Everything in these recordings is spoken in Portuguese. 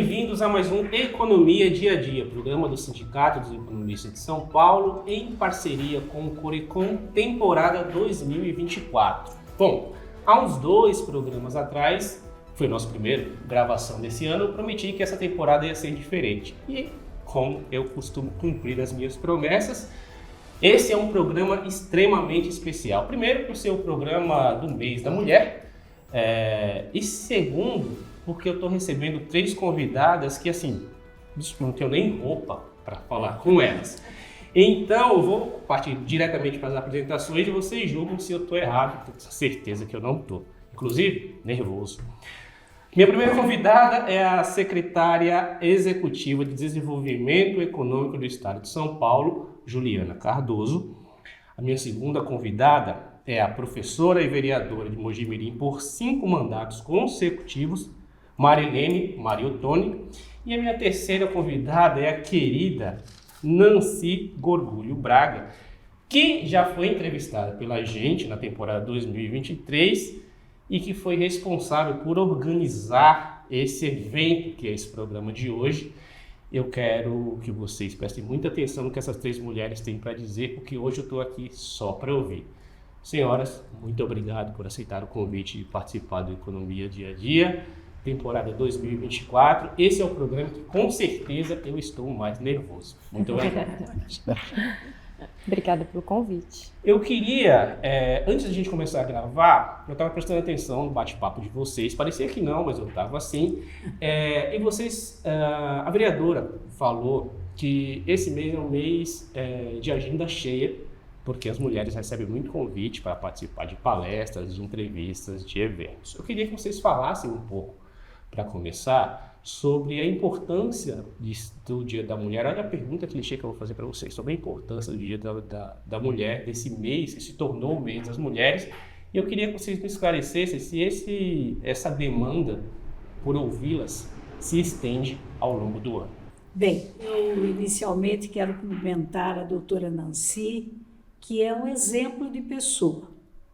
bem-vindos a mais um Economia Dia a Dia, programa do Sindicato dos Economistas de São Paulo, em parceria com o Corecon, temporada 2024. Bom, há uns 2 programas atrás, foi nossa primeira gravação desse ano, eu prometi que essa temporada ia ser diferente. E, como eu costumo cumprir as minhas promessas, esse é um programa extremamente especial. Primeiro, por ser o programa do mês da mulher, e segundo, porque eu estou recebendo 3 convidadas que, assim, não tenho nem roupa para falar com elas. Então, eu vou partir diretamente para as apresentações e vocês julgam se eu estou errado, tenho certeza que eu não estou. Inclusive, nervoso. Minha primeira convidada é a secretária executiva de Desenvolvimento Econômico do Estado de São Paulo, Juliana Cardoso. A minha segunda convidada é a professora e vereadora de Mojimirim por 5 mandatos consecutivos, Marilene Mariottoni. E a minha terceira convidada é a querida Nancy Gorgulho Braga, que já foi entrevistada pela gente na temporada 2023 e que foi responsável por organizar esse evento, que é esse programa de hoje. Eu quero que vocês prestem muita atenção no que essas 3 mulheres têm para dizer, porque hoje eu estou aqui só para ouvir. Senhoras, muito obrigado por aceitar o convite de participar do Economia Dia a Dia, temporada 2024. Esse é o programa que, com certeza, eu estou mais nervoso. Muito obrigado. Obrigada pelo convite. Eu queria, antes de a gente começar a gravar, eu estava prestando atenção no bate-papo de vocês. Parecia que não, mas eu estava assim. E vocês, a vereadora falou que esse mês é um mês de agenda cheia, porque as mulheres recebem muito convite para participar de palestras, de entrevistas, de eventos. Eu queria que vocês falassem um pouco, para começar, sobre a importância do Dia da Mulher. Olha a pergunta clichê que eu vou fazer para vocês, sobre a importância do Dia da Mulher, desse mês que se tornou o mês das mulheres. E eu queria que vocês me esclarecessem se essa demanda por ouvi-las se estende ao longo do ano. Bem, eu inicialmente quero cumprimentar a doutora Nancy, que é um exemplo de pessoa,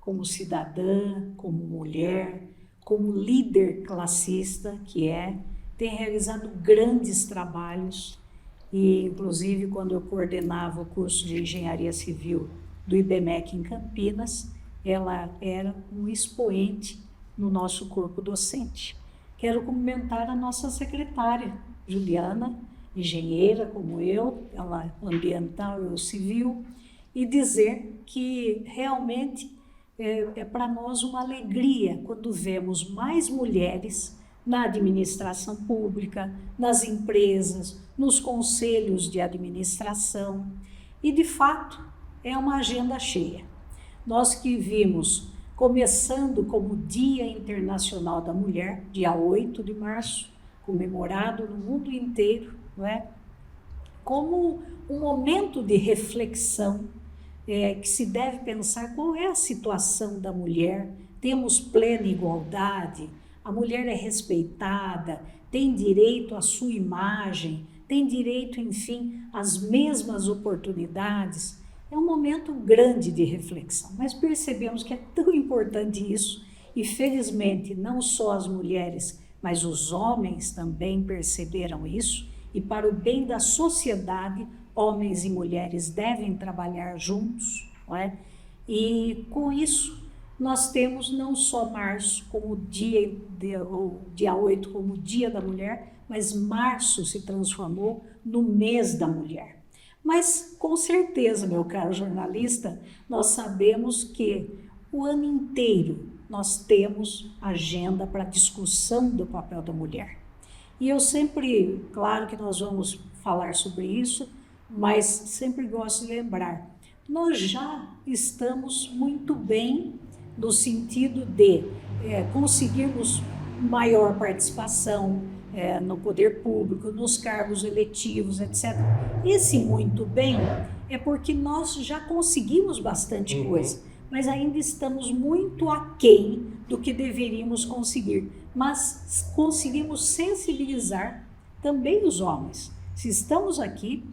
como cidadã, como mulher, como líder classista que tem realizado grandes trabalhos e, inclusive, quando eu coordenava o curso de Engenharia Civil do IBMEC em Campinas, ela era um expoente no nosso corpo docente. Quero cumprimentar a nossa secretária, Juliana, engenheira como eu, ela ambiental e eu civil, e dizer que realmente é para nós uma alegria quando vemos mais mulheres na administração pública, nas empresas, nos conselhos de administração. E, de fato, é uma agenda cheia. Nós que vimos, começando como Dia Internacional da Mulher, dia 8 de março, comemorado no mundo inteiro, não é? Como um momento de reflexão, que se deve pensar qual é a situação da mulher. Temos plena igualdade, a mulher é respeitada, tem direito à sua imagem, tem direito, enfim, às mesmas oportunidades. É um momento grande de reflexão, mas percebemos que é tão importante isso e, felizmente, não só as mulheres, mas os homens também perceberam isso e, para o bem da sociedade, homens e mulheres devem trabalhar juntos, não é? E com isso nós temos não só março como o dia 8 como Dia da Mulher, mas março se transformou no mês da mulher. Mas com certeza, meu caro jornalista, nós sabemos que o ano inteiro nós temos agenda para discussão do papel da mulher. E eu sempre, claro que nós vamos falar sobre isso, mas sempre gosto de lembrar, nós já estamos muito bem no sentido de conseguirmos maior participação no poder público, nos cargos eletivos, etc. Esse muito bem é porque nós já conseguimos bastante coisa, mas ainda estamos muito aquém do que deveríamos conseguir. Mas conseguimos sensibilizar também os homens. Se estamos aqui,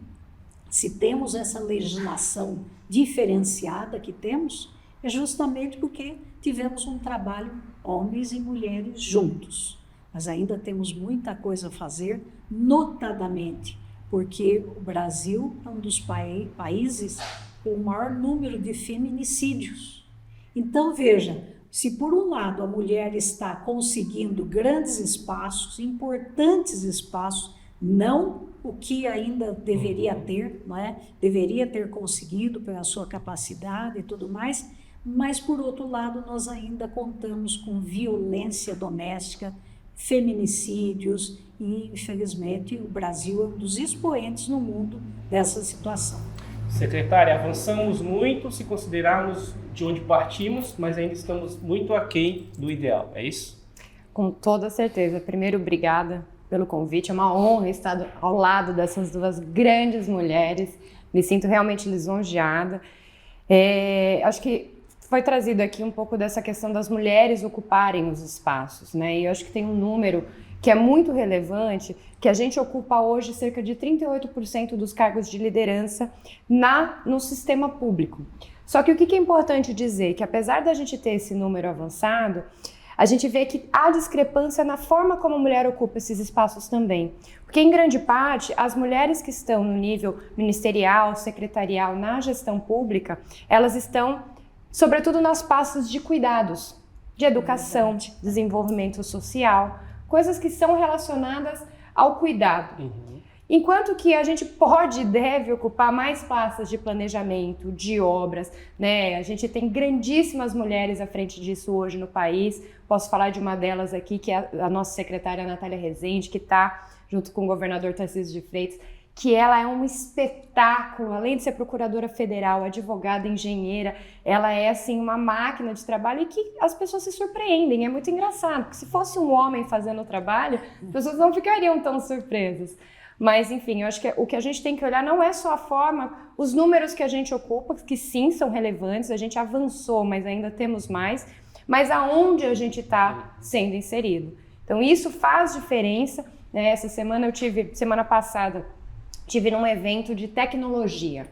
se temos essa legislação diferenciada que temos, é justamente porque tivemos um trabalho, homens e mulheres juntos. mas ainda temos muita coisa a fazer, notadamente porque o Brasil é um dos países com o maior número de feminicídios. Então, veja, se por um lado a mulher está conseguindo grandes espaços, importantes espaços, não o que ainda deveria ter, não é? Deveria ter conseguido pela sua capacidade e tudo mais, mas por outro lado nós ainda contamos com violência doméstica, feminicídios e, infelizmente, o Brasil é um dos expoentes no mundo dessa situação. Secretária, avançamos muito se considerarmos de onde partimos, mas ainda estamos muito aquém do ideal, é isso? Com toda certeza. Primeiro, obrigada pelo convite. É uma honra estar ao lado dessas duas grandes mulheres. Me sinto realmente lisonjeada. Acho que foi trazido aqui um pouco dessa questão das mulheres ocuparem os espaços, né? E eu acho que tem um número que é muito relevante, que a gente ocupa hoje cerca de 38% dos cargos de liderança no sistema público. Só que o que é importante dizer? Que apesar da gente ter esse número avançado, a gente vê que há discrepância na forma como a mulher ocupa esses espaços também. Porque, em grande parte, as mulheres que estão no nível ministerial, secretarial, na gestão pública, elas estão, sobretudo, nas pastas de cuidados, de educação, de desenvolvimento social, coisas que são relacionadas ao cuidado. Uhum. Enquanto que a gente pode e deve ocupar mais pastas de planejamento, de obras, né? A gente tem grandíssimas mulheres à frente disso hoje no país. Posso falar de uma delas aqui, que é a nossa secretária Natália Rezende, que está junto com o governador Tarcísio de Freitas, que ela é um espetáculo, além de ser procuradora federal, advogada, engenheira, ela é assim uma máquina de trabalho e que as pessoas se surpreendem, é muito engraçado, porque se fosse um homem fazendo o trabalho, as pessoas não ficariam tão surpresas. Mas enfim, eu acho que o que a gente tem que olhar não é só a forma, os números que a gente ocupa, que sim são relevantes, a gente avançou, mas ainda temos mais, mas aonde a gente está sendo inserido. Então isso faz diferença, né? Semana passada, estive num evento de tecnologia.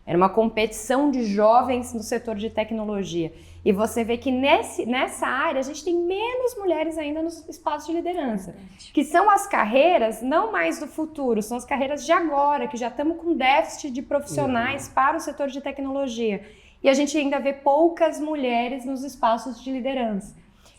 Era uma competição de jovens no setor de tecnologia. E você vê que nessa área a gente tem menos mulheres ainda nos espaços de liderança. Que são as carreiras não mais do futuro, são as carreiras de agora, que já estamos com déficit de profissionais para o setor de tecnologia. E a gente ainda vê poucas mulheres nos espaços de liderança.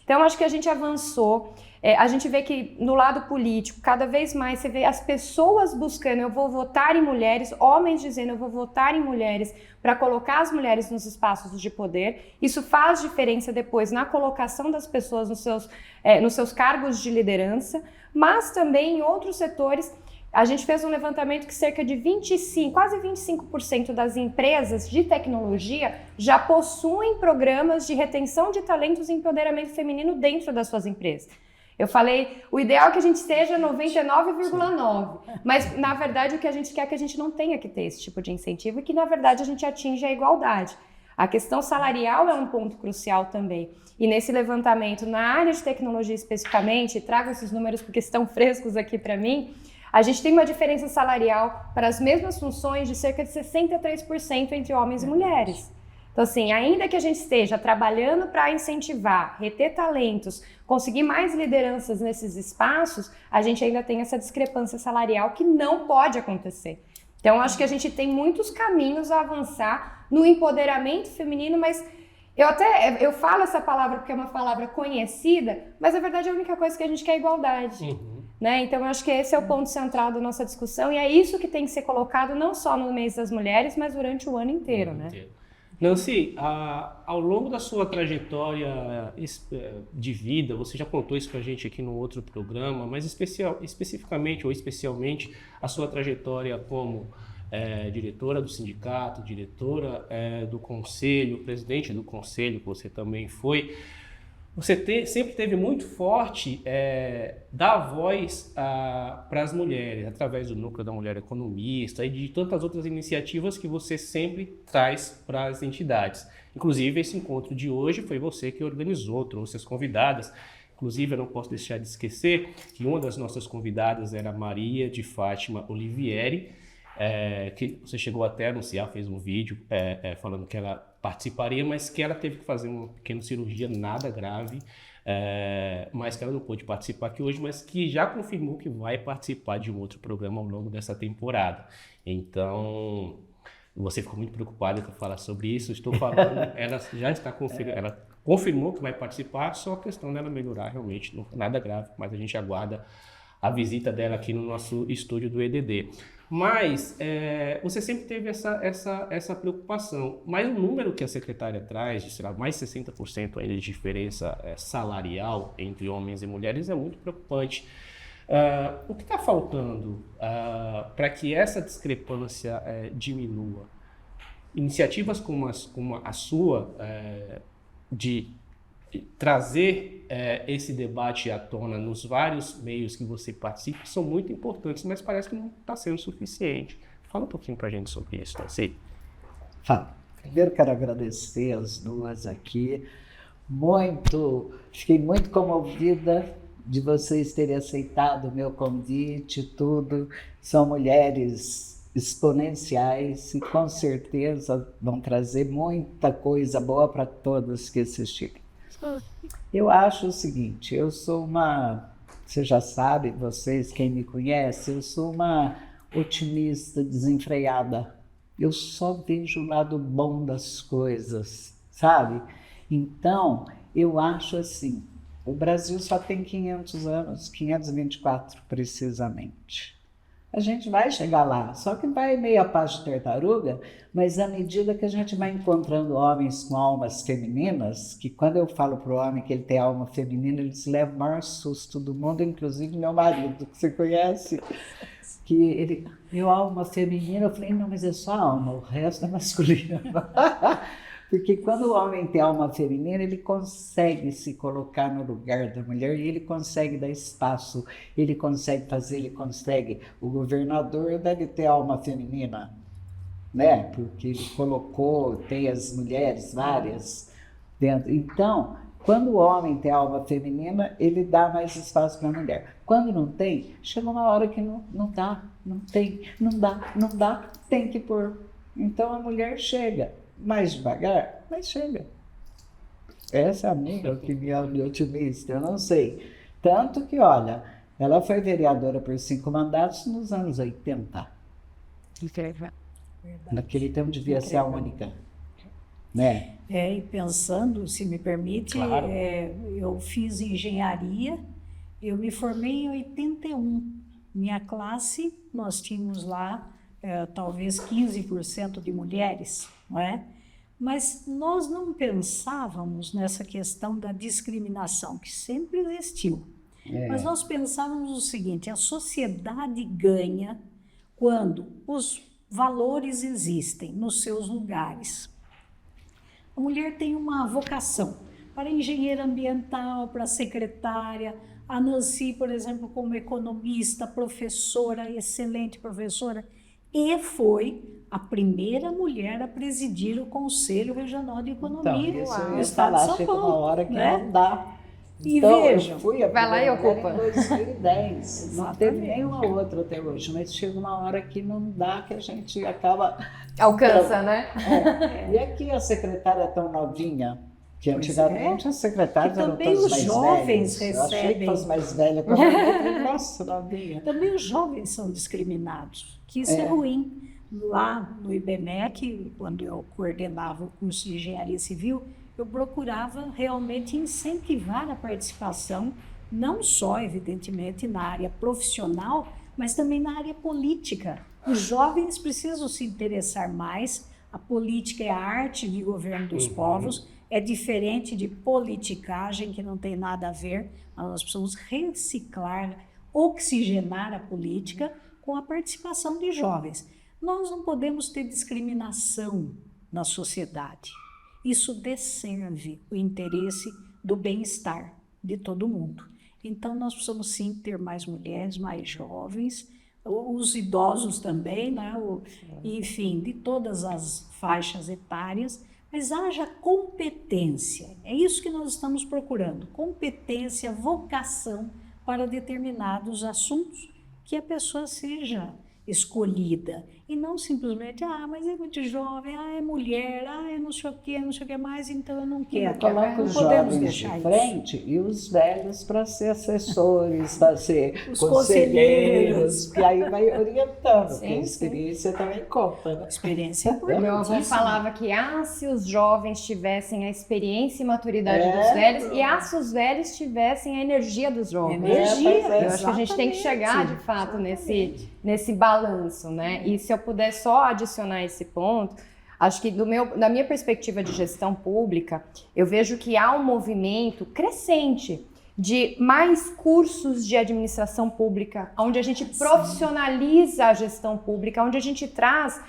Então, acho que a gente avançou. A gente vê que no lado político, cada vez mais você vê as pessoas buscando, eu vou votar em mulheres, homens dizendo, eu vou votar em mulheres, para colocar as mulheres nos espaços de poder. Isso faz diferença depois na colocação das pessoas nos seus cargos de liderança, mas também em outros setores. A gente fez um levantamento que cerca de quase 25% das empresas de tecnologia já possuem programas de retenção de talentos e empoderamento feminino dentro das suas empresas. Eu falei, o ideal é que a gente seja 99,9%, mas na verdade o que a gente quer é que a gente não tenha que ter esse tipo de incentivo e que na verdade a gente atinja a igualdade. A questão salarial é um ponto crucial também. E nesse levantamento, na área de tecnologia especificamente, trago esses números porque estão frescos aqui para mim, a gente tem uma diferença salarial para as mesmas funções de cerca de 63% entre homens e mulheres. Então, assim, ainda que a gente esteja trabalhando para incentivar, reter talentos, conseguir mais lideranças nesses espaços, a gente ainda tem essa discrepância salarial que não pode acontecer. Então, acho que a gente tem muitos caminhos a avançar no empoderamento feminino, mas eu falo essa palavra porque é uma palavra conhecida, mas na verdade a única coisa que a gente quer é igualdade. Uhum. Né? Então, eu acho que esse é o ponto central da nossa discussão e é isso que tem que ser colocado não só no mês das mulheres, mas durante o ano inteiro. Né? Nancy, ao longo da sua trajetória de vida, você já contou isso pra gente aqui no outro programa, mas especificamente ou especialmente a sua trajetória como diretora do sindicato, diretora do conselho, presidente do conselho, que você também foi. Você sempre teve muito forte dar voz para as mulheres, através do Núcleo da Mulher Economista e de tantas outras iniciativas que você sempre traz para as entidades. Inclusive, esse encontro de hoje foi você que organizou, trouxe as convidadas. Inclusive, eu não posso deixar de esquecer que uma das nossas convidadas era Maria de Fátima Olivieri, que você chegou até a anunciar, fez um vídeo falando que ela participaria, mas que ela teve que fazer uma pequena cirurgia, nada grave, mas que ela não pôde participar aqui hoje, mas que já confirmou que vai participar de um outro programa ao longo dessa temporada. Então, você ficou muito preocupada que eu falar sobre isso, estou falando, ela já está ela confirmou que vai participar, só a questão dela melhorar realmente, não foi nada grave, mas a gente aguarda a visita dela aqui no nosso estúdio do EDD. Mas você sempre teve essa preocupação, mas o número que a secretária traz, de, sei lá, mais 60% ainda de diferença salarial entre homens e mulheres é muito preocupante. O que está faltando para que essa discrepância diminua? Iniciativas como a sua, de trazer esse debate à tona nos vários meios que você participa, são muito importantes, mas parece que não está sendo suficiente. Fala um pouquinho para a gente sobre isso, Nancy. Fala. Primeiro quero agradecer as duas aqui. Fiquei muito comovida de vocês terem aceitado o meu convite, tudo. São mulheres exponenciais e com certeza vão trazer muita coisa boa para todos que assistirem. Eu acho o seguinte, você já sabe, vocês, quem me conhece, eu sou uma otimista desenfreada. Eu só vejo o lado bom das coisas, sabe? Então, eu acho assim, o Brasil só tem 500 anos, 524 precisamente. A gente vai chegar lá, só que vai meio a passo de tartaruga, mas à medida que a gente vai encontrando homens com almas femininas, que quando eu falo para o homem que ele tem alma feminina, ele se leva o maior susto do mundo, inclusive meu marido, que você conhece, que ele, meu alma feminina, eu falei, não, mas é só alma, o resto é masculino. Porque quando o homem tem alma feminina, ele consegue se colocar no lugar da mulher e ele consegue dar espaço, ele consegue. O governador deve ter alma feminina, né? Porque ele tem as mulheres várias dentro. Então, quando o homem tem alma feminina, ele dá mais espaço para a mulher. Quando não tem, chega uma hora que não dá, não dá, tem que pôr. Então a mulher chega. Mais devagar, mas chega. Essa é a minha opinião de otimista, eu não sei. Tanto que, olha, ela foi vereadora por 5 mandatos nos anos 80. Incrível. Naquele tempo devia ser a única. Né? E pensando, se me permite, Claro. Eu fiz engenharia, eu me formei em 81. Minha classe, nós tínhamos lá talvez 15% de mulheres, não é? Mas nós não pensávamos nessa questão da discriminação, que sempre existiu. Mas nós pensávamos o seguinte, a sociedade ganha quando os valores existem nos seus lugares. A mulher tem uma vocação para engenheira ambiental, para secretária, a Nancy, por exemplo, como economista, professora, excelente professora, e foi a primeira mulher a presidir o Conselho Regional de Economia Então, isso eu do ia Estado de falar, São chega uma Paulo. hora que né? não dá. E Então, vejam, eu fui a vai lá e primeira mulher ocupa. em 2010. Não teve Exatamente. nenhuma outra até hoje, mas chega uma hora que não dá, que a gente acaba... Alcança, né? E aqui a secretária é tão novinha, que Pois antigamente as secretárias Que eram também todas os mais jovens velhas. Eu achei que recebem. fosse mais velha. Quando eu falei, nossa, novinha. Também os jovens são discriminados, que isso é ruim. Lá no IBMEC, quando eu coordenava o curso de Engenharia Civil, eu procurava realmente incentivar a participação, não só, evidentemente, na área profissional, mas também na área política. Os jovens precisam se interessar mais. A política é a arte de governo dos povos, é diferente de politicagem, que não tem nada a ver, mas nós precisamos reciclar, oxigenar a política com a participação de jovens. Nós não podemos ter discriminação na sociedade. Isso desserve o interesse do bem-estar de todo mundo. Então, nós precisamos sim ter mais mulheres, mais jovens, os idosos também, né? Enfim, de todas as faixas etárias, mas haja competência. É isso que nós estamos procurando, competência, vocação para determinados assuntos, que a pessoa seja escolhida. E não simplesmente, mas é muito jovem, é mulher, é não sei o que mais, então eu não quero. Coloca os Não podemos jovens deixar de isso. frente e os velhos para ser assessores, para ser Os conselheiros, que aí vai orientando, Sim, porque a experiência também conta, né? A experiência é O meu avô importantíssima. falava que se os jovens tivessem a experiência e maturidade É, dos velhos, e se os velhos tivessem a energia dos jovens. Energia, pois é. Eu acho que a gente tem que chegar, de fato, nesse balanço, né? E se eu puder só adicionar esse ponto, acho que da minha perspectiva de gestão pública, eu vejo que há um movimento crescente de mais cursos de administração pública, onde a gente profissionaliza a gestão pública, onde a gente traz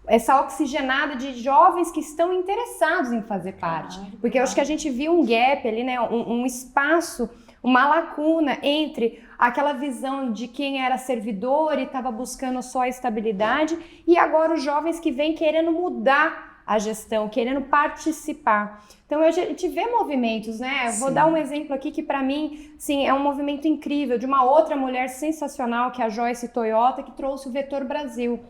essa oxigenada de jovens que estão interessados em fazer parte. Porque eu acho que a gente viu um gap ali, né? Um espaço, uma lacuna entre aquela visão de quem era servidor e estava buscando só a estabilidade e agora os jovens que vêm querendo mudar a gestão, querendo participar. Então a gente vê movimentos, né? Eu vou dar um exemplo aqui que para mim, sim, é um movimento incrível de uma outra mulher sensacional, que é a Joyce Toyota, que trouxe o Vetor Brasil.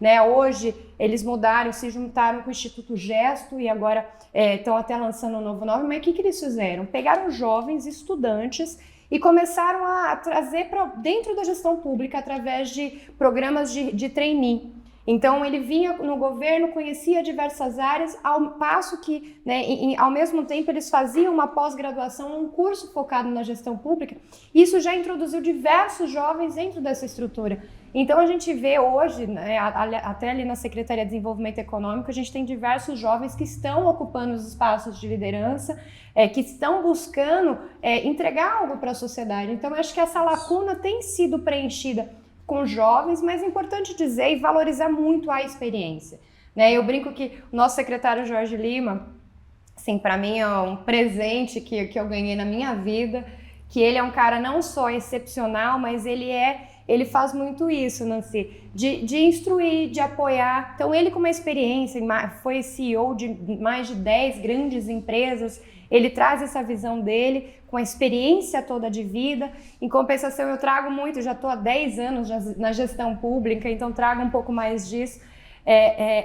Né, hoje eles mudaram, se juntaram com o Instituto Gesto e agora estão até lançando um novo nome. Mas o que eles fizeram? Pegaram jovens estudantes e começaram a trazer para dentro da gestão pública através de programas de trainee. Então ele vinha no governo, conhecia diversas áreas, ao passo que, né, ao mesmo tempo eles faziam uma pós-graduação, um curso focado na gestão pública. Isso já introduziu diversos jovens dentro dessa estrutura. Então a gente vê hoje, né, até ali na Secretaria de Desenvolvimento Econômico, a gente tem diversos jovens que estão ocupando os espaços de liderança, que estão buscando entregar algo para a sociedade. Então eu acho que essa lacuna tem sido preenchida com jovens, mas é importante dizer e valorizar muito a experiência. Né? Eu brinco que o nosso secretário Jorge Lima, assim, para mim é um presente que eu ganhei na minha vida, que ele é um cara não só excepcional, mas ele faz muito isso, Nancy, de instruir, de apoiar. Então ele com uma experiência, foi CEO de mais de 10 grandes empresas, ele traz essa visão dele, com a experiência toda de vida. Em compensação, eu trago muito, já estou há 10 anos na gestão pública, então trago um pouco mais disso.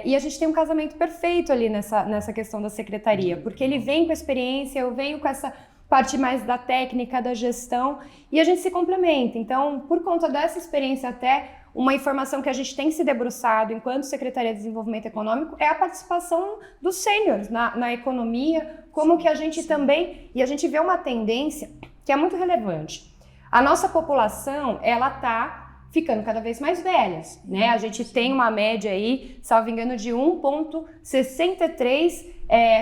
E a gente tem um casamento perfeito ali nessa questão da secretaria, porque ele vem com a experiência, eu venho com essa parte mais da técnica, da gestão, e a gente se complementa. Então, por conta dessa experiência até, uma informação que a gente tem se debruçado enquanto Secretaria de Desenvolvimento Econômico é a participação dos sêniores na economia, como que a gente também, e a gente vê uma tendência que é muito relevante. A nossa população, ela está ficando cada vez mais velha, né? A gente tem uma média aí, salvo engano, de 1,63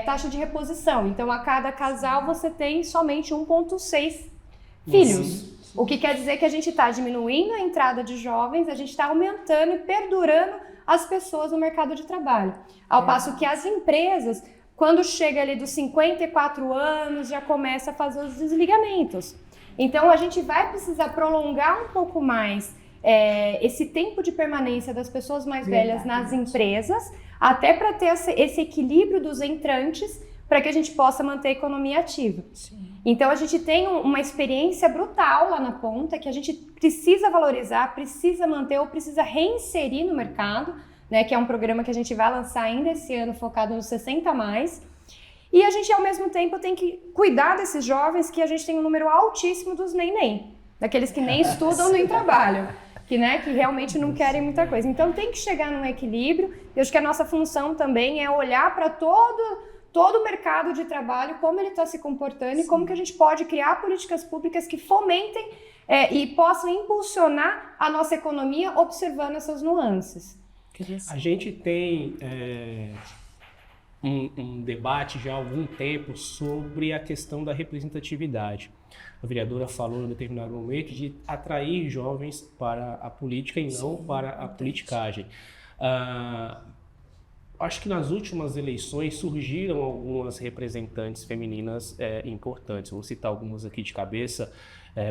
taxa de reposição. Então, a cada casal você tem somente 1,6 filhos. Sim. O que quer dizer que a gente está diminuindo a entrada de jovens, a gente está aumentando e perdurando as pessoas no mercado de trabalho. Ao passo que as empresas, quando chega ali dos 54 anos, já começa a fazer os desligamentos. Então, a gente vai precisar prolongar um pouco mais esse tempo de permanência das pessoas mais velhas nas empresas, até para ter esse equilíbrio dos entrantes, para que a gente possa manter a economia ativa. Sim. Então a gente tem uma experiência brutal lá na ponta, que a gente precisa valorizar, precisa manter ou precisa reinserir no mercado, né, que é um programa que a gente vai lançar ainda esse ano, focado nos 60+. E a gente, ao mesmo tempo, tem que cuidar desses jovens, que a gente tem um número altíssimo dos nem, daqueles que nem estudam nem trabalham. Que realmente não querem muita coisa. Então tem que chegar num equilíbrio. Eu acho que a nossa função também é olhar para todo o mercado de trabalho, como ele está se comportando. Sim. E como que a gente pode criar políticas públicas que fomentem e possam impulsionar a nossa economia observando essas nuances. A gente tem um debate já há algum tempo sobre a questão da representatividade. A vereadora falou em determinado momento de atrair jovens para a política e não para a politicagem. Acho que nas últimas eleições surgiram algumas representantes femininas importantes. Vou citar algumas aqui de cabeça,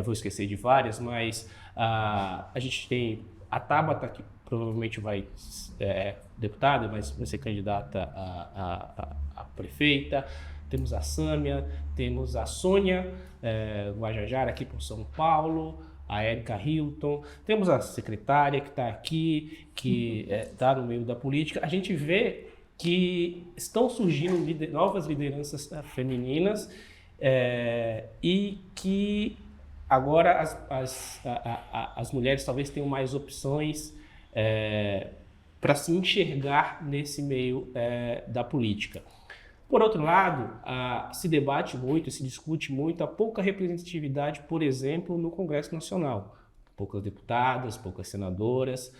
vou esquecer de várias, mas a gente tem a Tabata, que provavelmente vai deputada, mas vai ser candidata a prefeita. Temos a Sâmia, temos a Sônia Guajajara aqui por São Paulo, a Érica Hilton, temos a secretária que está aqui, que está no meio da política. A gente vê que estão surgindo novas lideranças femininas e que agora as mulheres talvez tenham mais opções para se enxergar nesse meio da política. Por outro lado, se debate muito, se discute muito a pouca representatividade, por exemplo, no Congresso Nacional. Poucas deputadas, poucas senadoras.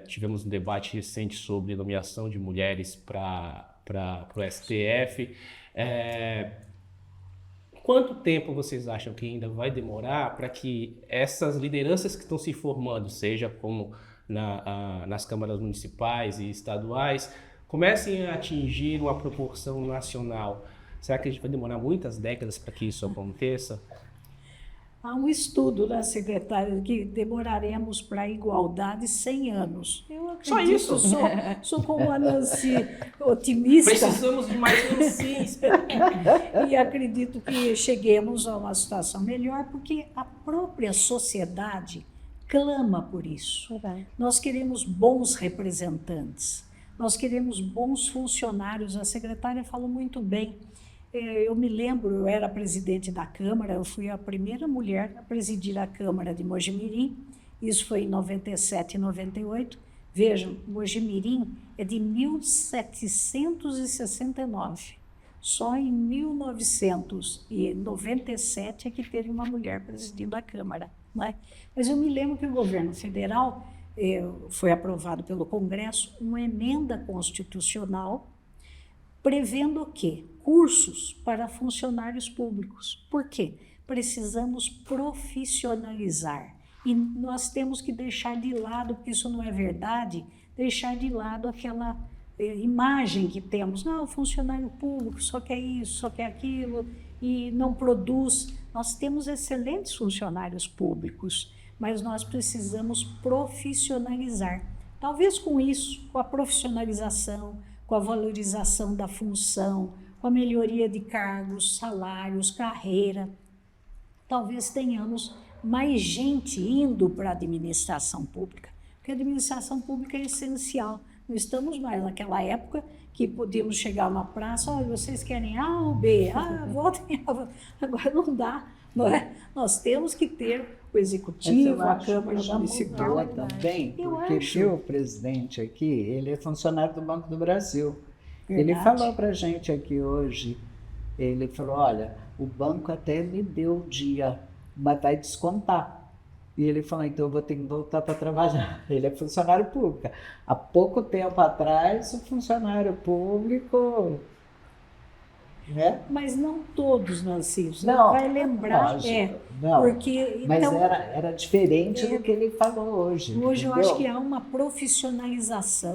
Tivemos um debate recente sobre nomeação de mulheres para o STF. Quanto tempo vocês acham que ainda vai demorar para que essas lideranças que estão se formando, seja como nas câmaras municipais e estaduais, comecem a atingir uma proporção nacional? Será que a gente vai demorar muitas décadas para que isso aconteça? Há um estudo da secretária que demoraremos para a igualdade 100 anos. Eu acredito, só isso? Sou como a Nancy, otimista. Precisamos de mais Nancy. E acredito que cheguemos a uma situação melhor, porque a própria sociedade clama por isso. Nós queremos bons representantes, nós queremos bons funcionários. A secretária falou muito bem. Eu me lembro, eu era presidente da Câmara, eu fui a primeira mulher a presidir a Câmara de Mojimirim, isso foi em 97 e 98. Vejam, Mojimirim é de 1769, só em 1997 é que teve uma mulher presidindo a Câmara, não é? Mas eu me lembro que o governo federal foi aprovado pelo Congresso uma emenda constitucional prevendo o quê? Cursos para funcionários públicos. Por quê? Precisamos profissionalizar. E nós temos que deixar de lado, porque isso não é verdade, deixar de lado aquela imagem que temos. Não, o funcionário público só quer isso, só quer aquilo, e não produz. Nós temos excelentes funcionários públicos, mas nós precisamos profissionalizar. Talvez com isso, com a profissionalização, com a valorização da função, com a melhoria de cargos, salários, carreira, talvez tenhamos mais gente indo para a administração pública, porque a administração pública é essencial. Não estamos mais naquela época que podíamos chegar numa praça, olha, vocês querem A ou B? Votem A. Agora não dá, não é? Nós temos que ter o executivo, a Câmara Municipal. Também, porque o presidente aqui, ele é funcionário do Banco do Brasil. Verdade. Ele falou para a gente aqui hoje, ele falou, olha, o banco até me deu o dia, mas vai descontar. E ele falou, então eu vou ter que voltar para trabalhar. Ele é funcionário público. Há pouco tempo atrás, o funcionário público... né? Mas não todos, Nancy, você não vai lembrar. lógico, não, porque, mas então, era diferente do que ele falou hoje. Hoje entendeu? eu acho que há uma profissionalização,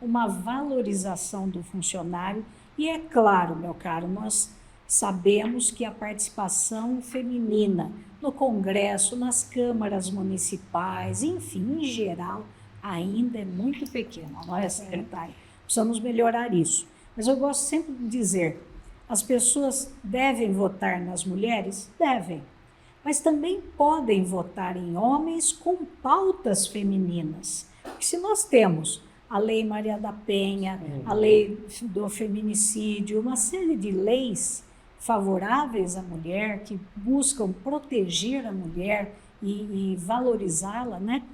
uma valorização do funcionário. E é claro, meu caro, nós sabemos que a participação feminina no Congresso, nas câmaras municipais, enfim, em geral, ainda é muito pequena, não é, secretária? Precisamos melhorar isso. Mas eu gosto sempre de dizer, as pessoas devem votar nas mulheres? Devem. Mas também podem votar em homens com pautas femininas. Porque se nós temos a Lei Maria da Penha, a Lei do Feminicídio, uma série de leis favoráveis à mulher, que buscam proteger a mulher e valorizá-la, né?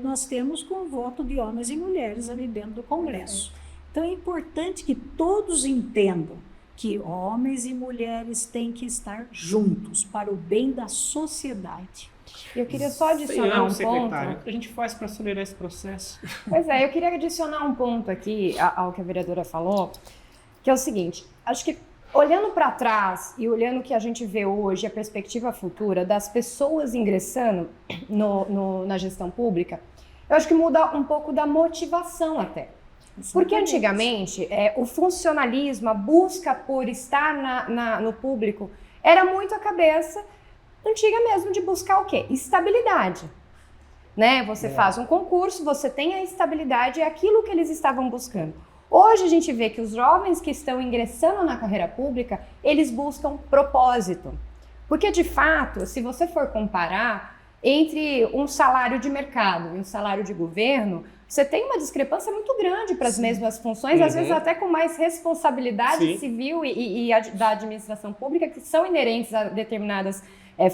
Nós temos com o voto de homens e mulheres ali dentro do Congresso. Então é importante que todos entendam que homens e mulheres têm que estar juntos para o bem da sociedade. Eu queria só adicionar um ponto. O que a gente faz para acelerar esse processo? Pois é, eu queria adicionar um ponto aqui ao que a vereadora falou, que é o seguinte, acho que olhando para trás e olhando o que a gente vê hoje, a perspectiva futura das pessoas ingressando na gestão pública, eu acho que muda um pouco da motivação até. Porque antigamente o funcionalismo, a busca por estar no público, era muito a cabeça antiga mesmo de buscar o quê? Estabilidade. Né? Você faz um concurso, você tem a estabilidade, é aquilo que eles estavam buscando. Hoje a gente vê que os jovens que estão ingressando na carreira pública, eles buscam propósito. Porque de fato, se você for comparar, entre um salário de mercado e um salário de governo, você tem uma discrepância muito grande para as mesmas funções, às vezes até com mais responsabilidade civil e da administração pública, que são inerentes a determinadas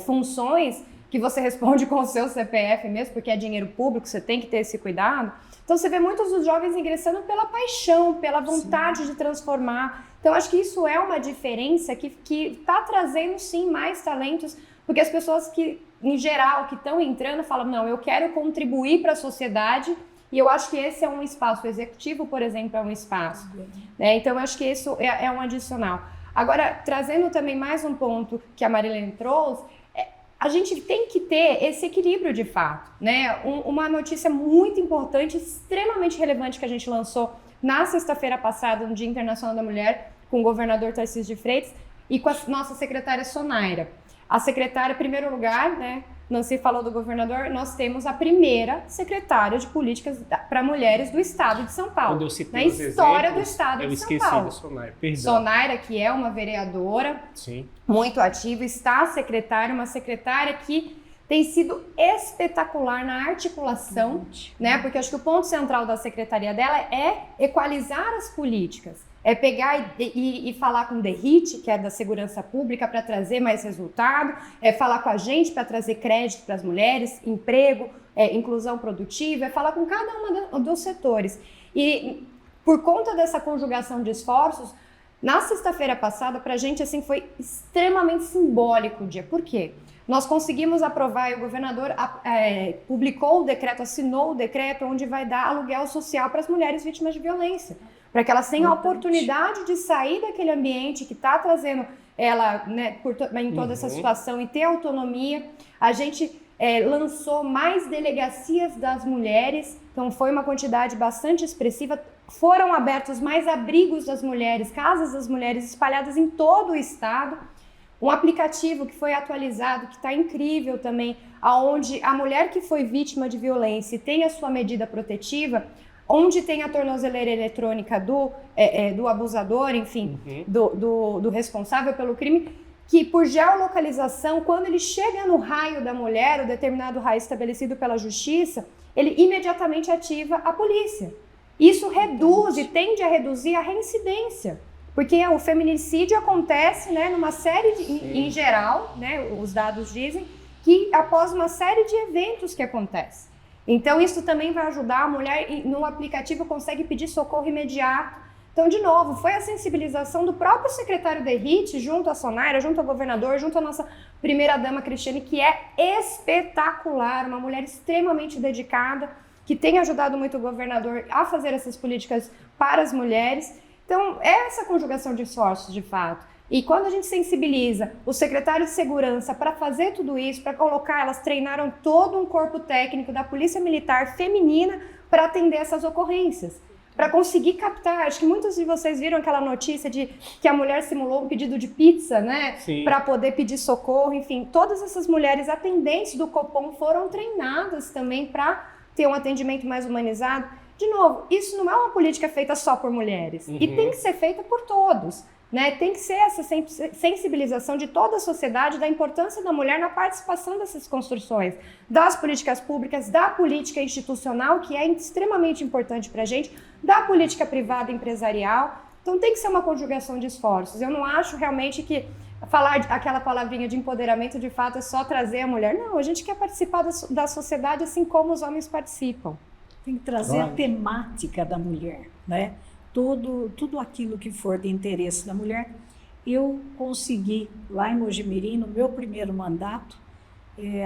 funções, que você responde com o seu CPF mesmo, porque é dinheiro público, você tem que ter esse cuidado. Então você vê muitos dos jovens ingressando pela paixão, pela vontade de transformar. Então acho que isso é uma diferença que está trazendo sim mais talentos, porque as pessoas que, em geral, que estão entrando falam, não, eu quero contribuir para a sociedade, e eu acho que esse é um espaço, o executivo, por exemplo, é um espaço. Então eu acho que isso é um adicional. Agora, trazendo também mais um ponto que a Marilene trouxe, a gente tem que ter esse equilíbrio de fato, né? Uma notícia muito importante, extremamente relevante que a gente lançou na sexta-feira passada, no Dia Internacional da Mulher, com o governador Tarcísio de Freitas e com a nossa secretária Sonaira. A secretária, em primeiro lugar, né? Nancy falou do governador, nós temos a primeira secretária de políticas para mulheres do estado de São Paulo. Quando eu citei na história do estado de São Paulo. Eu esqueci da Sonaira, perdão. Sonaira, que é uma vereadora muito ativa, está secretária, uma secretária que tem sido espetacular na articulação, né? Porque acho que o ponto central da secretaria dela é equalizar as políticas. É pegar e falar com o DERIT, que é da Segurança Pública, para trazer mais resultado, é falar com a gente para trazer crédito para as mulheres, emprego, inclusão produtiva, é falar com cada um dos setores. E por conta dessa conjugação de esforços, na sexta-feira passada, para a gente assim, foi extremamente simbólico o dia. Por quê? Nós conseguimos aprovar e o governador publicou o decreto, assinou o decreto onde vai dar aluguel social para as mulheres vítimas de violência, para que elas tenham a oportunidade de sair daquele ambiente que está trazendo ela, né, em toda essa situação e ter autonomia. A gente lançou mais delegacias das mulheres, então foi uma quantidade bastante expressiva. Foram abertos mais abrigos das mulheres, casas das mulheres espalhadas em todo o estado. Um aplicativo que foi atualizado, que está incrível também, onde a mulher que foi vítima de violência e tem a sua medida protetiva, onde tem a tornozeleira eletrônica do abusador, enfim, do responsável pelo crime, que por geolocalização, quando ele chega no raio da mulher, o determinado raio estabelecido pela justiça, ele imediatamente ativa a polícia. Isso reduz e tende a reduzir a reincidência, porque o feminicídio acontece, né, numa série em geral, né, os dados dizem, que após uma série de eventos que acontecem. Então, isso também vai ajudar a mulher, no aplicativo consegue pedir socorro imediato. Então, de novo, foi a sensibilização do próprio secretário DERIT, junto à Sonaira, junto ao governador, junto à nossa primeira-dama Cristiane, que é espetacular, uma mulher extremamente dedicada, que tem ajudado muito o governador a fazer essas políticas para as mulheres. Então, é essa conjugação de esforços, de fato. E quando a gente sensibiliza o secretário de segurança para fazer tudo isso, para colocar, elas treinaram todo um corpo técnico da Polícia Militar feminina para atender essas ocorrências, para conseguir captar. Acho que muitos de vocês viram aquela notícia de que a mulher simulou um pedido de pizza, né, para poder pedir socorro. Enfim, todas essas mulheres atendentes do Copom foram treinadas também para ter um atendimento mais humanizado. De novo, isso não é uma política feita só por mulheres, e tem que ser feita por todos. Né? Tem que ser essa sensibilização de toda a sociedade da importância da mulher na participação dessas construções, das políticas públicas, da política institucional, que é extremamente importante para a gente, da política privada empresarial. Então tem que ser uma conjugação de esforços. Eu não acho realmente que falar aquela palavrinha de empoderamento de fato é só trazer a mulher. Não, a gente quer participar da sociedade assim como os homens participam. Tem que trazer a temática da mulher, né? Tudo aquilo que for de interesse da mulher. Eu consegui, lá em Mojimirim, no meu primeiro mandato,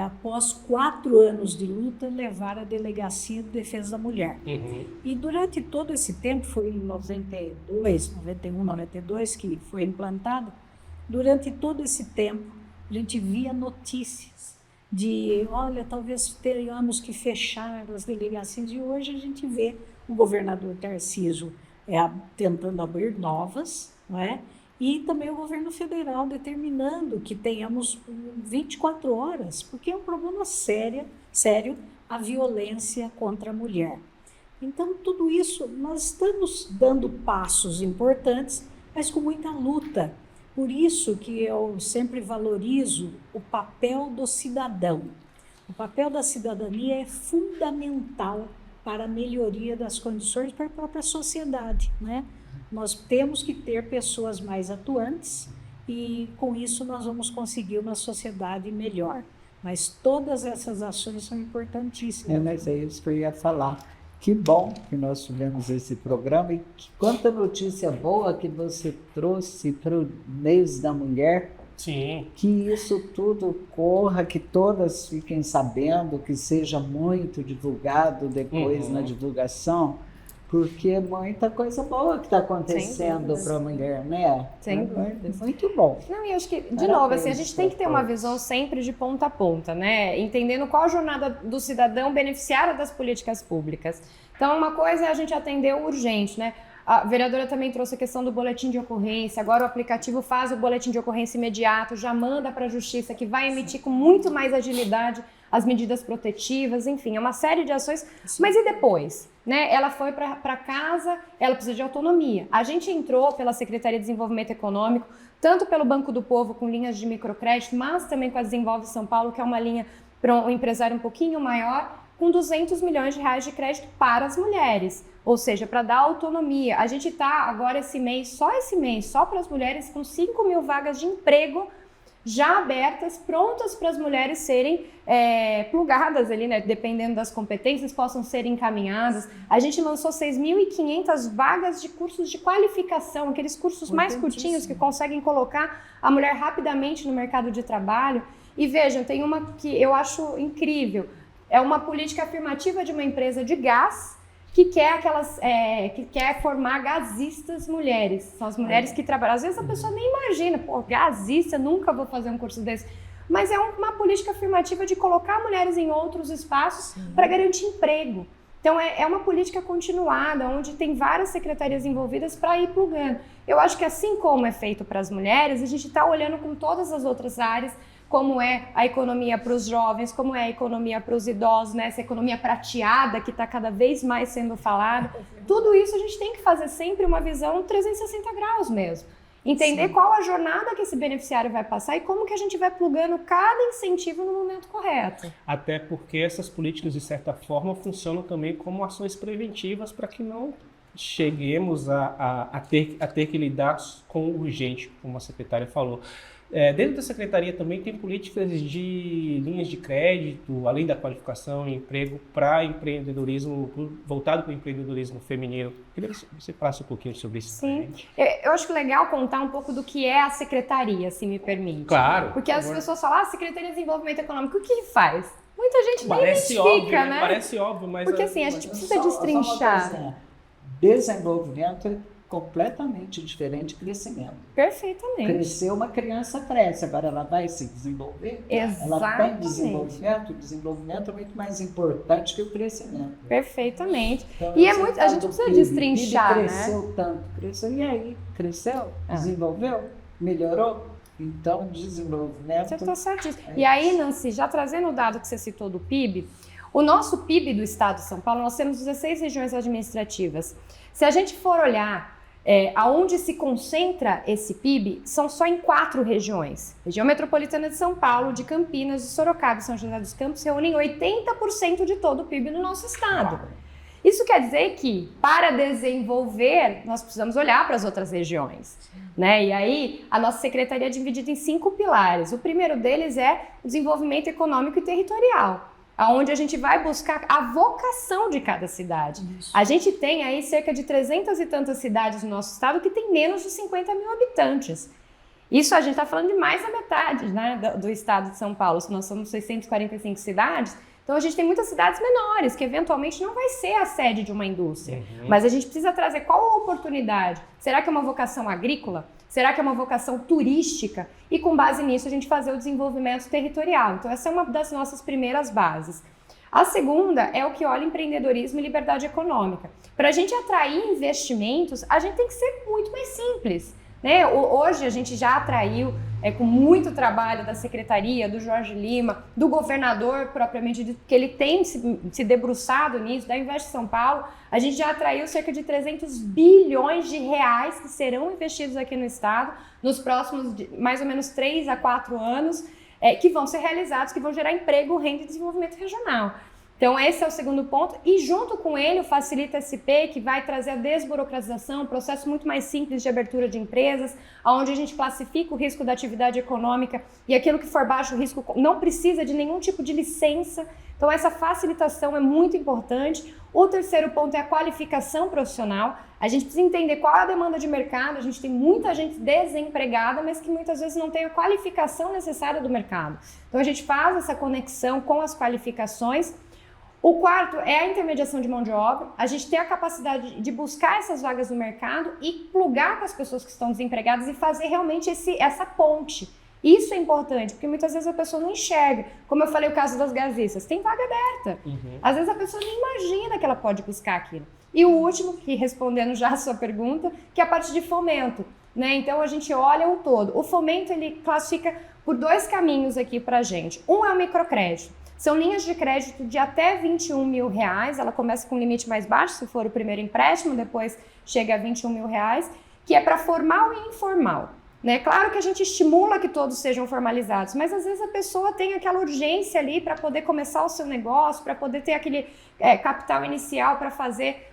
após 4 anos de luta, levar a Delegacia de Defesa da Mulher. E durante todo esse tempo, foi em 92, 91, 92 que foi implantada, durante todo esse tempo, a gente via notícias de, olha, talvez tenhamos que fechar as delegacias, e hoje a gente vê o governador Tarcísio tentando abrir novas, não é? E também o governo federal determinando que tenhamos 24 horas, porque é um problema sério a violência contra a mulher. Então, tudo isso, nós estamos dando passos importantes, mas com muita luta. Por isso que eu sempre valorizo o papel do cidadão. O papel da cidadania é fundamental para a melhoria das condições para a própria sociedade, né? Nós temos que ter pessoas mais atuantes e, com isso, nós vamos conseguir uma sociedade melhor. Mas todas essas ações são importantíssimas. Mas é isso que eu ia falar. Que bom que nós tivemos esse programa e quanta notícia boa que você trouxe para o mês da mulher. Sim. Que isso tudo corra, que todas fiquem sabendo, que seja muito divulgado depois na divulgação, porque é muita coisa boa que está acontecendo para a mulher, né? Sem dúvidas. Muito bom. Não, e acho que, de Parabéns, novo, assim, a gente tem que ter uma todos. visão sempre de ponta a ponta, né? Entendendo qual a jornada do cidadão beneficiário das políticas públicas. Então, uma coisa é a gente atender o urgente, né? A vereadora também trouxe a questão do boletim de ocorrência. Agora o aplicativo faz o boletim de ocorrência imediato, já manda para a justiça, que vai emitir com muito mais agilidade as medidas protetivas, enfim, é uma série de ações. Mas e depois? Né? Ela foi para casa, ela precisa de autonomia. A gente entrou pela Secretaria de Desenvolvimento Econômico, tanto pelo Banco do Povo com linhas de microcrédito, mas também com a Desenvolve São Paulo, que é uma linha para um empresário um pouquinho maior, com 200 milhões de reais de crédito para as mulheres, ou seja, para dar autonomia. A gente está agora esse mês, só para as mulheres, com 5 mil vagas de emprego já abertas, prontas para as mulheres serem plugadas ali, né? Dependendo das competências, possam ser encaminhadas. A gente lançou 6.500 vagas de cursos de qualificação, aqueles cursos mais curtinhos que conseguem colocar a mulher rapidamente no mercado de trabalho. E vejam, tem uma que eu acho incrível. É uma política afirmativa de uma empresa de gás que quer formar gasistas mulheres. São as mulheres que trabalham. Às vezes a pessoa nem imagina, pô, gasista, nunca vou fazer um curso desse. Mas é uma política afirmativa de colocar mulheres em outros espaços para garantir emprego. Então é uma política continuada, onde tem várias secretarias envolvidas para ir plugando. Eu acho que assim como é feito para as mulheres, a gente está olhando com todas as outras áreas, como é a economia para os jovens, como é a economia para os idosos, né? Essa economia prateada que está cada vez mais sendo falada. Tudo isso a gente tem que fazer sempre uma visão 360 graus mesmo. Entender qual a jornada que esse beneficiário vai passar e como que a gente vai plugando cada incentivo no momento correto. Até porque essas políticas, de certa forma, funcionam também como ações preventivas para que não cheguemos a ter que lidar com o urgente, como a secretária falou. Dentro da secretaria também tem políticas de linhas de crédito, além da qualificação e emprego, para empreendedorismo, voltado para o empreendedorismo feminino. Queria que você falasse um pouquinho sobre isso. Sim, eu acho legal contar um pouco do que é a secretaria, se me permite. Claro. Porque as pessoas falam, Secretaria de Desenvolvimento Econômico, o que faz? Muita gente nem identifica, óbvio, né? Parece óbvio, mas... Porque assim, a gente precisa destrinchar. Desenvolvimento é completamente diferente de crescimento. Perfeitamente. Crescer, uma criança cresce, agora ela vai se desenvolver. Exatamente. Ela tem desenvolvimento, o desenvolvimento é muito mais importante que o crescimento. Perfeitamente. Então, E a gente precisa destrinchar, né? Cresceu tanto, cresceu, e aí? Cresceu? Desenvolveu? Melhorou? Então, desenvolvimento... Você está certíssimo. E aí, Nancy, já trazendo o dado que você citou do PIB, o nosso PIB do estado de São Paulo, nós temos 16 regiões administrativas. Se a gente for olhar aonde se concentra esse PIB, são só em 4 regiões. Região metropolitana de São Paulo, de Campinas, de Sorocaba e São José dos Campos reúnem 80% de todo o PIB do nosso estado. Isso quer dizer que, para desenvolver, nós precisamos olhar para as outras regiões, né? E aí, a nossa secretaria é dividida em 5 pilares. O primeiro deles é o desenvolvimento econômico e territorial, onde a gente vai buscar a vocação de cada cidade. Isso. A gente tem aí cerca de 300 e tantas cidades no nosso estado que tem menos de 50 mil habitantes. Isso a gente está falando de mais da metade, né, do estado de São Paulo. Nós somos 645 cidades, então a gente tem muitas cidades menores, que eventualmente não vai ser a sede de uma indústria. Mas a gente precisa trazer qual a oportunidade. Será que é uma vocação agrícola? Será que é uma vocação turística? E com base nisso a gente fazer o desenvolvimento territorial. Então essa é uma das nossas primeiras bases. A segunda é o que olha empreendedorismo e liberdade econômica. Para a gente atrair investimentos, a gente tem que ser muito mais simples, né? Hoje a gente já atraiu, com muito trabalho da secretaria, do Jorge Lima, do governador propriamente dito, que ele tem se debruçado nisso, da Invest São Paulo, a gente já atraiu cerca de 300 bilhões de reais que serão investidos aqui no estado nos próximos mais ou menos 3 a 4 anos, que vão ser realizados, que vão gerar emprego, renda e desenvolvimento regional. Então, esse é o segundo ponto. E junto com ele, o Facilita SP, que vai trazer a desburocratização, um processo muito mais simples de abertura de empresas, onde a gente classifica o risco da atividade econômica e aquilo que for baixo risco não precisa de nenhum tipo de licença. Então, essa facilitação é muito importante. O terceiro ponto é a qualificação profissional. A gente precisa entender qual é a demanda de mercado. A gente tem muita gente desempregada, mas que muitas vezes não tem a qualificação necessária do mercado. Então, a gente faz essa conexão com as qualificações. O quarto é a intermediação de mão de obra, a gente ter a capacidade de buscar essas vagas no mercado e plugar com as pessoas que estão desempregadas e fazer realmente essa ponte. Isso é importante, porque muitas vezes a pessoa não enxerga. Como eu falei, o caso das gasistas, tem vaga aberta. Às vezes a pessoa nem imagina que ela pode buscar aquilo. E o último, que respondendo já a sua pergunta, que é a parte de fomento, né? Então a gente olha o todo. O fomento, ele classifica por 2 caminhos aqui pra gente. Um é o microcrédito. São linhas de crédito de até R$21 mil, ela começa com um limite mais baixo, se for o primeiro empréstimo, depois chega a R$21 mil, que é para formal e informal. Né? Claro que a gente estimula que todos sejam formalizados, mas às vezes a pessoa tem aquela urgência ali para poder começar o seu negócio, para poder ter aquele capital inicial para fazer,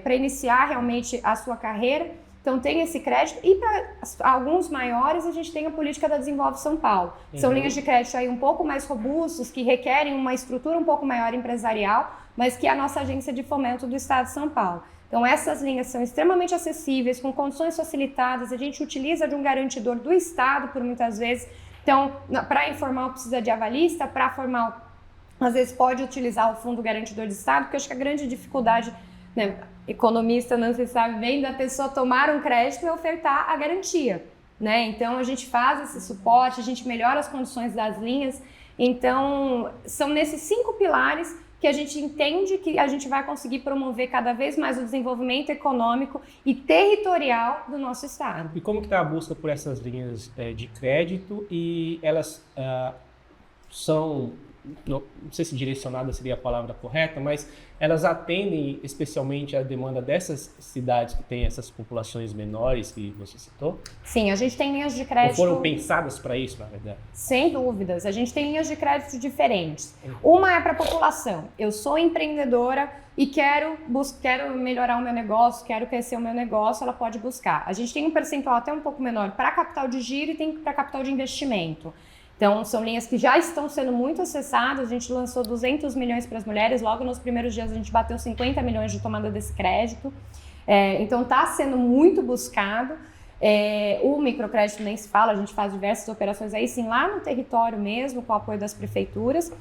para iniciar realmente a sua carreira. Então tem esse crédito e para alguns maiores a gente tem a política da Desenvolve São Paulo. São linhas de crédito aí um pouco mais robustas, que requerem uma estrutura um pouco maior empresarial, mas que é a nossa agência de fomento do Estado de São Paulo. Então essas linhas são extremamente acessíveis, com condições facilitadas, a gente utiliza de um garantidor do Estado por muitas vezes. Então para informal precisa de avalista, para formal às vezes pode utilizar o fundo garantidor do Estado, porque eu acho que a grande dificuldade, né, economista não se sabe bem, da pessoa tomar um crédito e ofertar a garantia, né? Então a gente faz esse suporte, a gente melhora as condições das linhas. Então são nesses 5 pilares que a gente entende que a gente vai conseguir promover cada vez mais o desenvolvimento econômico e territorial do nosso estado. E como que está a busca por essas linhas de crédito? E elas são, não sei se direcionada seria a palavra correta, mas elas atendem especialmente a demanda dessas cidades que têm essas populações menores que você citou? Sim, a gente tem linhas de crédito... Ou foram pensadas para isso, na verdade? Sem dúvidas. A gente tem linhas de crédito diferentes. Uma é para a população. Eu sou empreendedora e quero melhorar o meu negócio, quero crescer o meu negócio, ela pode buscar. A gente tem um percentual até um pouco menor para capital de giro e tem para capital de investimento. Então, são linhas que já estão sendo muito acessadas. A gente lançou 200 milhões para as mulheres. Logo nos primeiros dias a gente bateu 50 milhões de tomada desse crédito. Então, está sendo muito buscado. O microcrédito nem se fala, a gente faz diversas operações aí sim, lá no território mesmo, com o apoio das prefeituras.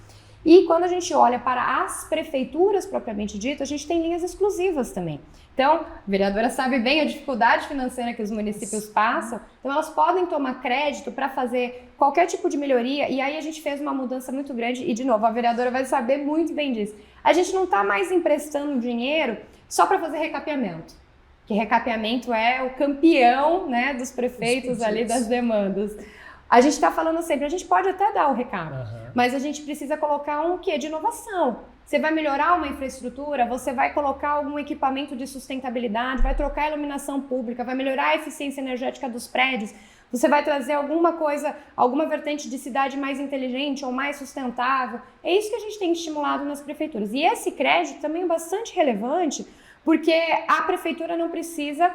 E quando a gente olha para as prefeituras propriamente dito, a gente tem linhas exclusivas também. Então, a vereadora sabe bem a dificuldade financeira que os municípios passam, então elas podem tomar crédito para fazer qualquer tipo de melhoria, e aí a gente fez uma mudança muito grande, e de novo, a vereadora vai saber muito bem disso. A gente não está mais emprestando dinheiro só para fazer recapeamento, que recapeamento é o campeão, né, dos prefeitos ali das demandas. A gente está falando sempre, a gente pode até dar o recado, mas a gente precisa colocar um quê? De inovação. Você vai melhorar uma infraestrutura, você vai colocar algum equipamento de sustentabilidade, vai trocar a iluminação pública, vai melhorar a eficiência energética dos prédios, você vai trazer alguma coisa, alguma vertente de cidade mais inteligente ou mais sustentável. É isso que a gente tem estimulado nas prefeituras. E esse crédito também é bastante relevante, porque a prefeitura não precisa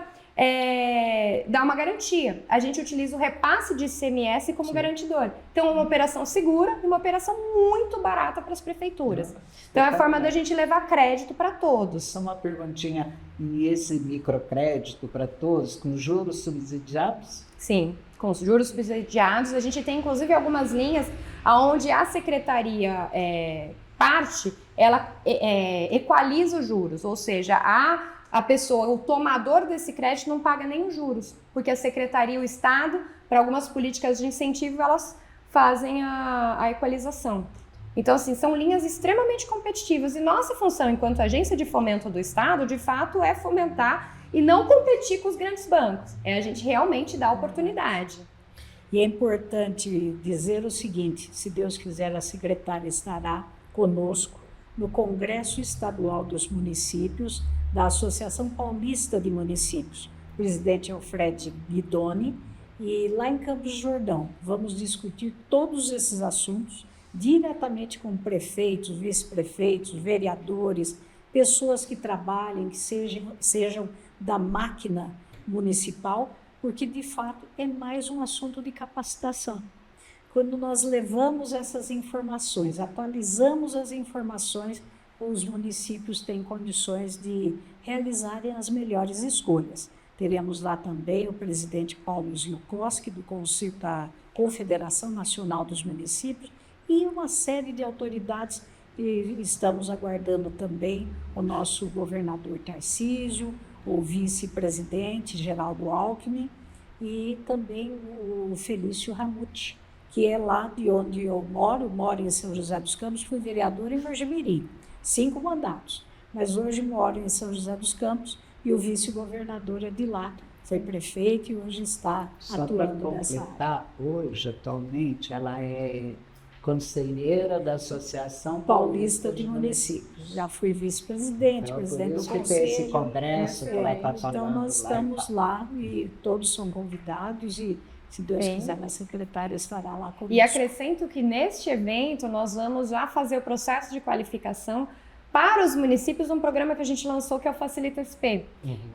dar uma garantia. A gente utiliza o repasse de ICMS como garantidor. Então, é uma operação segura e uma operação muito barata para as prefeituras. Então, é a forma da gente levar crédito para todos. Só uma perguntinha, e esse microcrédito para todos, com juros subsidiados? Sim, com os juros subsidiados. A gente tem, inclusive, algumas linhas onde a secretaria ela equaliza os juros, ou seja, a pessoa, o tomador desse crédito não paga nem os juros, porque a secretaria e o Estado, para algumas políticas de incentivo, elas fazem a equalização. Então, assim, são linhas extremamente competitivas e nossa função enquanto agência de fomento do Estado, de fato, é fomentar e não competir com os grandes bancos, é a gente realmente dar oportunidade. E é importante dizer o seguinte, se Deus quiser, a secretária estará conosco no Congresso Estadual dos Municípios da Associação Paulista de Municípios. O presidente é o Fred Guidoni E lá em Campos do Jordão, vamos discutir todos esses assuntos diretamente com prefeitos, vice-prefeitos, vereadores, pessoas que trabalhem, que sejam da máquina municipal, porque de fato é mais um assunto de capacitação. Quando nós levamos essas informações, atualizamos as informações, os municípios têm condições de realizarem as melhores escolhas. Teremos lá também o presidente Paulo Ziukoski, do Conselho da Confederação Nacional dos Municípios, e uma série de autoridades, e estamos aguardando também o nosso governador Tarcísio, o vice-presidente Geraldo Alckmin e também o Felício Ramute, que é lá de onde eu moro em São José dos Campos, fui vereador em Vargem-Mirim, 5 mandatos, mas hoje moro em São José dos Campos e o vice-governador é de lá, foi prefeito e hoje está atuando nessa área. Só para completar, hoje, atualmente, ela é conselheira da Associação Paulista de Municípios. Já fui vice-presidente, presidente do conselho. Tem esse congresso que ela está falando. Então, nós estamos lá e todos são convidados e, se Deus quiser, a secretária estará lá conosco. E acrescento que neste evento nós vamos já fazer o processo de qualificação para os municípios, um programa que a gente lançou que é o Facilita SP.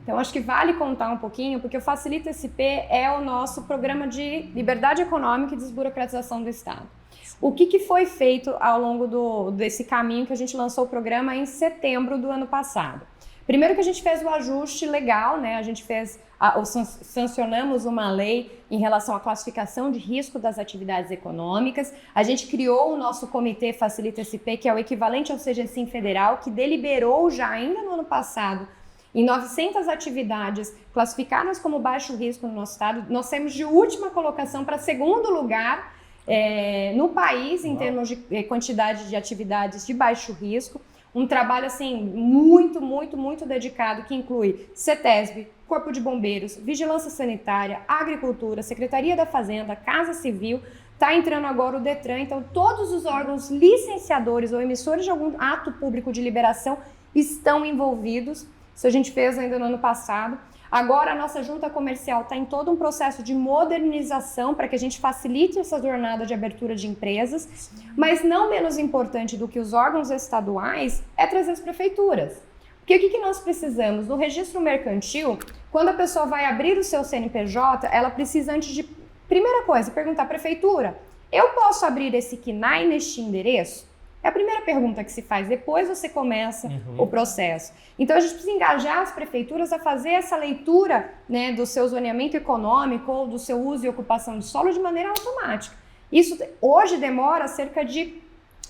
Então acho que vale contar um pouquinho, porque o Facilita SP é o nosso programa de liberdade econômica e desburocratização do Estado. O que foi feito ao longo desse caminho que a gente lançou o programa em setembro do ano passado? Primeiro que a gente fez o ajuste legal, né? A gente sancionamos uma lei em relação à classificação de risco das atividades econômicas. A gente criou o nosso comitê Facilita SP, que é o equivalente ao CGCim federal, que deliberou já ainda no ano passado em 900 atividades classificadas como baixo risco no nosso estado. Nós temos de última colocação para segundo lugar no país em termos de quantidade de atividades de baixo risco. Um trabalho assim muito dedicado que inclui CETESB, Corpo de Bombeiros, Vigilância Sanitária, Agricultura, Secretaria da Fazenda, Casa Civil, está entrando agora o DETRAN, então todos os órgãos licenciadores ou emissores de algum ato público de liberação estão envolvidos. Isso a gente fez ainda no ano passado. Agora a nossa junta comercial está em todo um processo de modernização para que a gente facilite essa jornada de abertura de empresas, mas não menos importante do que os órgãos estaduais é trazer as prefeituras. Porque o que nós precisamos? No registro mercantil, quando a pessoa vai abrir o seu CNPJ, ela precisa antes de, primeira coisa, perguntar à prefeitura, eu posso abrir esse KNAI neste endereço? É a primeira pergunta que se faz, depois você começa o processo. Então a gente precisa engajar as prefeituras a fazer essa leitura, né, do seu zoneamento econômico ou do seu uso e ocupação de solo de maneira automática. Isso hoje demora cerca de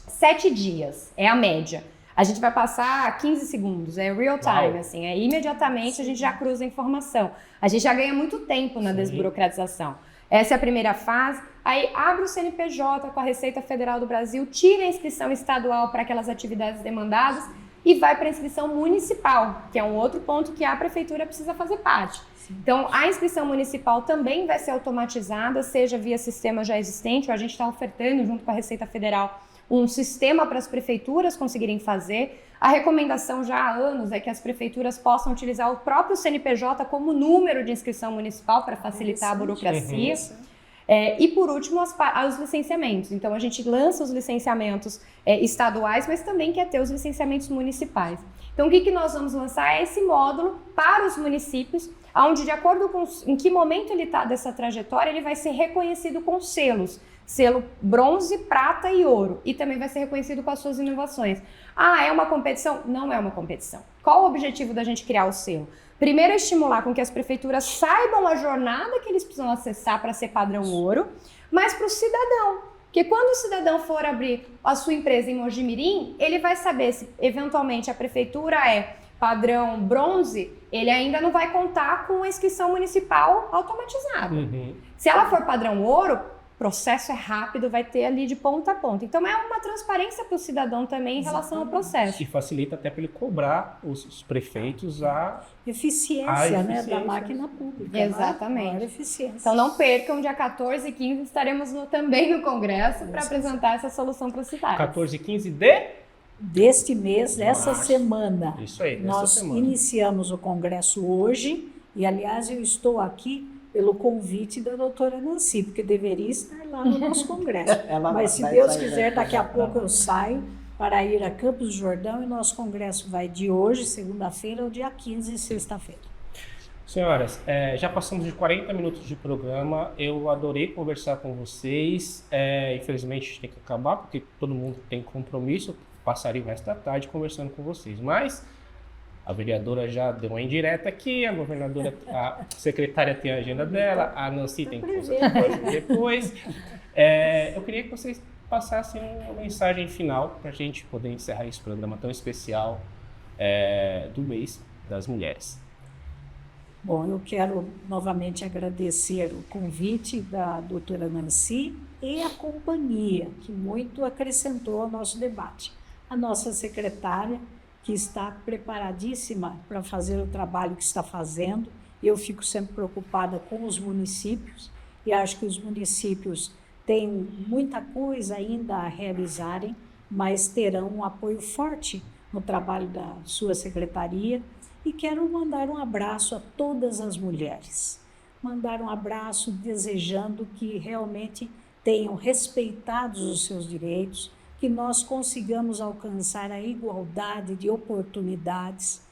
7 dias, é a média. A gente vai passar 15 segundos, é real time, assim, imediatamente a gente já cruza a informação. A gente já ganha muito tempo na desburocratização. Essa é a primeira fase. Aí abre o CNPJ com a Receita Federal do Brasil, tira a inscrição estadual para aquelas atividades demandadas e vai para a inscrição municipal, que é um outro ponto que a prefeitura precisa fazer parte. Então, a inscrição municipal também vai ser automatizada, seja via sistema já existente, ou a gente está ofertando, junto com a Receita Federal, um sistema para as prefeituras conseguirem fazer. A recomendação já há anos é que as prefeituras possam utilizar o próprio CNPJ como número de inscrição municipal para facilitar a burocracia. E por último, os licenciamentos. Então a gente lança os licenciamentos estaduais, mas também quer ter os licenciamentos municipais. Então o que nós vamos lançar é esse módulo para os municípios, onde de acordo com em que momento ele está dessa trajetória, ele vai ser reconhecido com selos. Selo bronze, prata e ouro. E também vai ser reconhecido com as suas inovações. Ah, é uma competição? Não é uma competição. Qual o objetivo da gente criar o selo? Primeiro, estimular com que as prefeituras saibam a jornada que eles precisam acessar para ser padrão ouro, mas para o cidadão. Porque quando o cidadão for abrir a sua empresa em Mogi-mirim, ele vai saber se eventualmente a prefeitura é padrão bronze, ele ainda não vai contar com a inscrição municipal automatizada. Se ela for padrão ouro, o processo é rápido, vai ter ali de ponta a ponta. Então é uma transparência para o cidadão também em relação ao processo. E facilita até para ele cobrar os prefeitos a eficiência, né, da máquina pública. Exatamente. Né? Eficiência. Então não percam, dia 14 e 15 estaremos também no Congresso para apresentar essa solução para a cidade. 14 e 15 deste mês, essa semana. Isso aí, nós iniciamos o Congresso hoje e, aliás, eu estou aqui pelo convite da doutora Nancy, porque deveria estar lá no nosso congresso. Mas, se vai Deus sair quiser, daqui a daqui. pouco eu saio para ir a Campos do Jordão e nosso congresso vai de hoje, segunda-feira, ao dia 15, sexta-feira. Senhoras, já passamos de 40 minutos de programa. Eu adorei conversar com vocês. Infelizmente, a gente tem que acabar, porque todo mundo tem compromisso. Passaria o resto da tarde conversando com vocês. Mas a vereadora já deu uma indireta aqui, a governadora, a secretária tem a agenda dela, a Nancy tem que fazer depois. Eu queria que vocês passassem uma mensagem final para a gente poder encerrar esse programa tão especial do mês das mulheres. Bom, eu quero novamente agradecer o convite da doutora Nancy e a companhia, que muito acrescentou ao nosso debate. A nossa secretária, que está preparadíssima para fazer o trabalho que está fazendo. Eu fico sempre preocupada com os municípios e acho que os municípios têm muita coisa ainda a realizarem, mas terão um apoio forte no trabalho da sua secretaria. E quero mandar um abraço a todas as mulheres. Mandar um abraço desejando que realmente tenham respeitados os seus direitos, que nós consigamos alcançar a igualdade de oportunidades,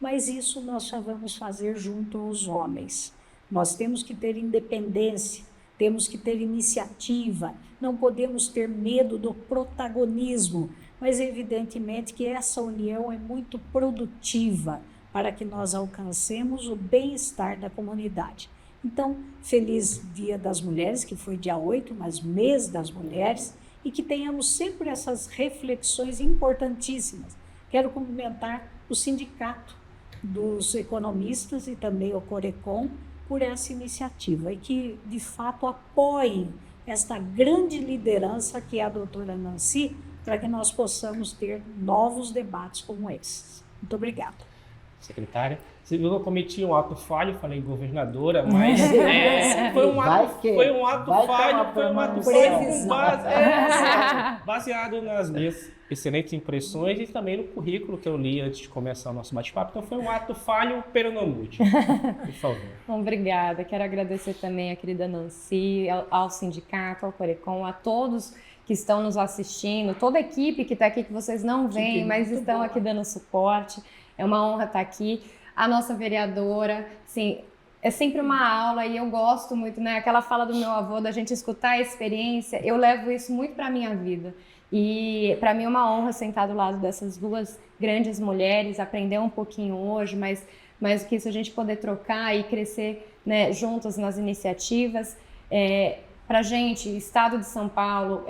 mas isso nós só vamos fazer junto aos homens. Nós temos que ter independência, temos que ter iniciativa, não podemos ter medo do protagonismo, mas evidentemente que essa união é muito produtiva para que nós alcancemos o bem-estar da comunidade. Então, feliz Dia das Mulheres, que foi dia 8, mas mês das mulheres, e que tenhamos sempre essas reflexões importantíssimas. Quero cumprimentar o Sindicato dos Economistas e também o Corecon por essa iniciativa e que, de fato, apoiem esta grande liderança que é a doutora Nancy, para que nós possamos ter novos debates como esses. Muito obrigada. Secretária, você viu que eu cometi um ato falho, falei governadora, mas foi um ato falho com baseado nas minhas excelentes impressões e também no currículo que eu li antes de começar o nosso bate-papo. Então foi um ato falho peronomútil. Por favor. Obrigada. Quero agradecer também a querida Nancy, ao sindicato, ao Corecon, a todos que estão nos assistindo, toda a equipe que está aqui, que vocês não veem, mas estão aqui dando suporte. É uma honra estar aqui. A nossa vereadora, sim, é sempre uma aula e eu gosto muito, né? Aquela fala do meu avô, da gente escutar a experiência, eu levo isso muito para a minha vida. E para mim é uma honra sentar do lado dessas duas grandes mulheres, aprender um pouquinho hoje, mas mais do que isso, a gente poder trocar e crescer, né, juntas nas iniciativas. Para a gente, Estado de São Paulo,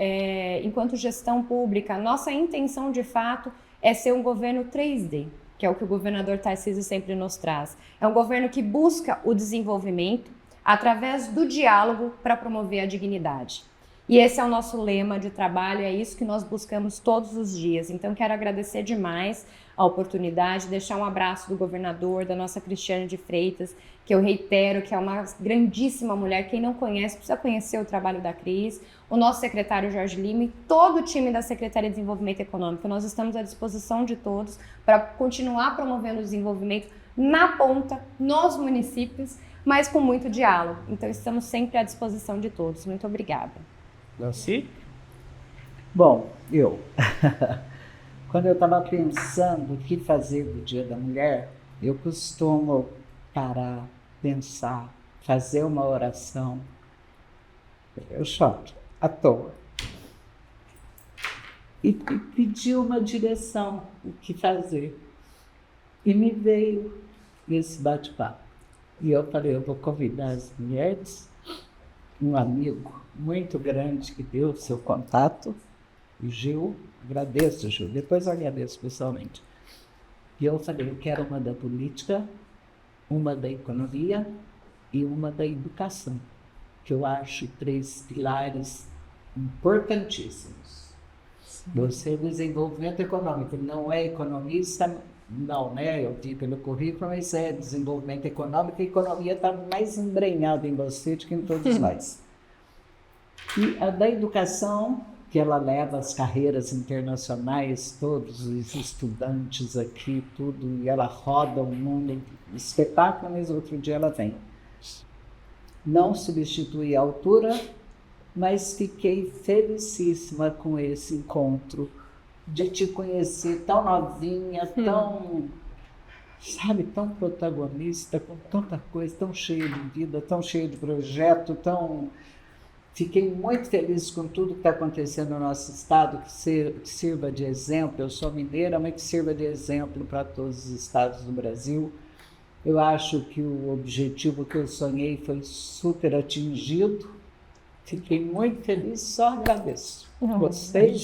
enquanto gestão pública, nossa intenção de fato é ser um governo 3D. Que é o que o governador Tarcísio sempre nos traz. É um governo que busca o desenvolvimento através do diálogo para promover a dignidade. E esse é o nosso lema de trabalho, é isso que nós buscamos todos os dias. Então, quero agradecer demais a oportunidade, deixar um abraço do governador, da nossa Cristiane de Freitas, que eu reitero que é uma grandíssima mulher. Quem não conhece, precisa conhecer o trabalho da Cris, o nosso secretário Jorge Lima e todo o time da Secretaria de Desenvolvimento Econômico. Nós estamos à disposição de todos para continuar promovendo o desenvolvimento na ponta, nos municípios, mas com muito diálogo. Então, estamos sempre à disposição de todos. Muito obrigada. Nancy? Bom, quando eu estava pensando o que fazer do Dia da Mulher, eu costumo parar, pensar, fazer uma oração. Eu choro à toa. E pedi uma direção, o que fazer. E me veio esse bate-papo. E eu falei, eu vou convidar as mulheres, um amigo muito grande que deu o seu contato, o Gil, agradeço, Gil, depois eu agradeço pessoalmente. E eu falei, eu quero uma da política, uma da economia e uma da educação, que eu acho 3 pilares importantíssimos. Você, desenvolvimento econômico, não é economista, não, né? Eu vi pelo currículo, mas é desenvolvimento econômico, e a economia está mais embrenhada em você do que em todos nós. E a da educação, que ela leva as carreiras internacionais, todos os estudantes aqui, tudo, e ela roda o mundo, espetáculo, mas outro dia ela vem. não substitui a altura, mas fiquei felicíssima com esse encontro, de te conhecer tão novinha, tão, sabe, tão protagonista, com tanta coisa, tão cheia de vida, tão cheia de projeto, tão... Fiquei muito feliz com tudo que está acontecendo no nosso estado, que sirva de exemplo. Eu sou mineira, mas que sirva de exemplo para todos os estados do Brasil. Eu acho que o objetivo que eu sonhei foi super atingido. Fiquei muito feliz, só agradeço. Gostei.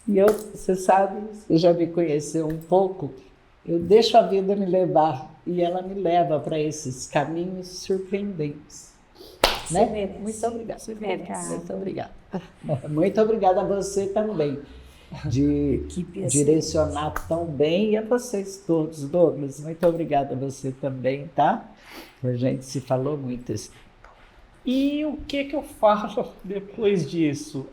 E eu, você sabe, você já me conheceu um pouco, eu deixo a vida me levar e ela me leva para esses caminhos surpreendentes. Né? Muito obrigada. Muito obrigada. Muito obrigada a você também, de direcionar tão bem, e a vocês todos, Douglas. Muito obrigada a você também, tá? A gente se falou muito esse tempo. E o que eu falo depois disso?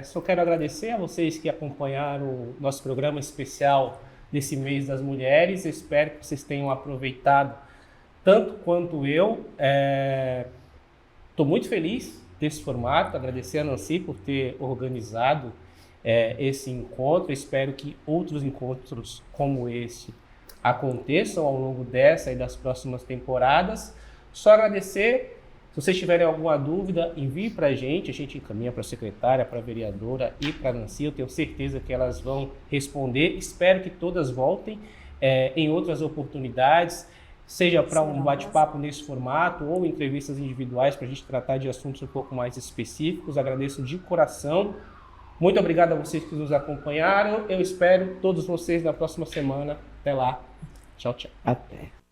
Só quero agradecer a vocês que acompanharam o nosso programa especial desse mês das mulheres. Eu espero que vocês tenham aproveitado tanto quanto eu. Estou muito feliz desse formato, agradecer a Nancy por ter organizado esse encontro. Espero que outros encontros como esse aconteçam ao longo dessa e das próximas temporadas. Só agradecer. Se vocês tiverem alguma dúvida, envie para a gente encaminha para a secretária, para a vereadora e para a Nancy. Eu tenho certeza que elas vão responder. Espero que todas voltem em outras oportunidades, seja para um bate-papo nesse formato ou entrevistas individuais para a gente tratar de assuntos um pouco mais específicos. Agradeço de coração. Muito obrigado a vocês que nos acompanharam. Eu espero todos vocês na próxima semana. Até lá. Tchau, tchau. Até.